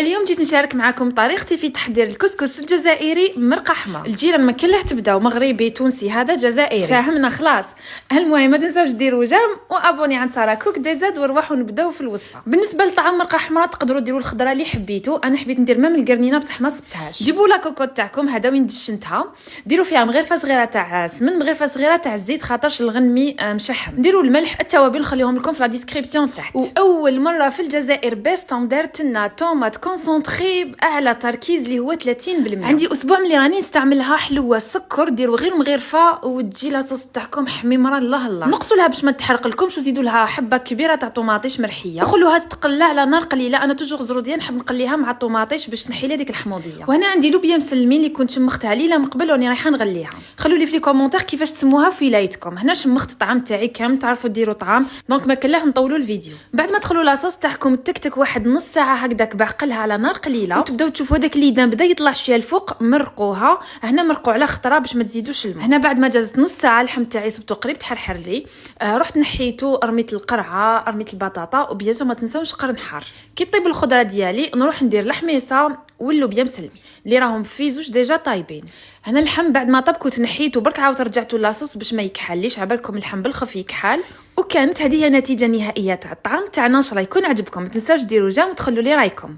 اليوم جيت نشارك معكم طريقتي في تحضير الكسكس الجزائري مرقه حمراء. الجيران ما كلها تبداو مغربي تونسي هذا جزائري فاهمنا خلاص. المهم ما تنساوش ديروا جيم وابوني عند سارة كوك دي زاد ونروحوا نبداو في الوصفه. بالنسبه لطعام مرقه حمراء تقدروا ديروا الخضره اللي حبيتو، انا حبيت ندير مام القرنينه بصح ما صبتهاش. جيبوا لا كوكوط تاعكم هذا وين دشنتها، ديروا فيها مغرفه صغيره تاع سمن، مغرفه صغيره تاع الزيت خاطرش الغنمي مشحم، ديروا الملح التوابل نخليهم لكم في لا ديسكريبسيون تحت. واول مره في الجزائر بيستون دارت لنا طوماط كونسونطري باعلى تركيز اللي هو 30%. عندي اسبوع ملي راني نستعملها، حلوه السكر، ديروا غير مغرفه وتجي لاصوص تاعكم حميمره الله الله. نقصوا لها باش ما تحرق لكمش وزيدوا لها حبه كبيره تاع طوماطيش مرحيه وخلوها تتقلى على نار قليله. انا توجور زروديه نحب نقليها مع الطوماطيش باش تنحي لي ديك الحموضيه. وهنا عندي لوبيا مسلمين اللي كنت شمختها ليله من قبل وراني رايحه نغليها. خلوا لي في لي كومونتير كيفاش تسموها في ولايتكم. هنا شمخت الطعام تاعي كامل، تعرفوا ديروا طعام دونك ما كلاه نطولوا الفيديو. بعد ما تدخلوا لاصوص تاعكم تكتك واحد نص ساعه هكذاك بعقلها على نار قليله وتبداو تشوفوا هذاك الليدان بدا يطلع شويه الفوق، مرقوها. هنا مرقوا على خطره باش ما تزيدوش الماء. هنا بعد ما جازت نص ساعه اللحم تاعي صبتو قريب تحرحر لي، رحت نحيتو، رميت القرعه، رميت البطاطا، وبيان ما تنساوش قرن حار. كي طيب الخضره ديالي نروح ندير الحميصه واللوبيا مسلمي اللي راهم في زوج ديجا طايبين. هنا اللحم بعد ما طبكو تنحيتو برك عاود رجعتو لاصوص باش ما يكحليش، عبالكم اللحم بالخف يكحل. وكانت هذه هي النتيجه النهائيه تاع الطعام تاعنا. ان شاء الله يكون عجبكم، ما تنساوش ديروا جيم وتخلوا لي رايكم.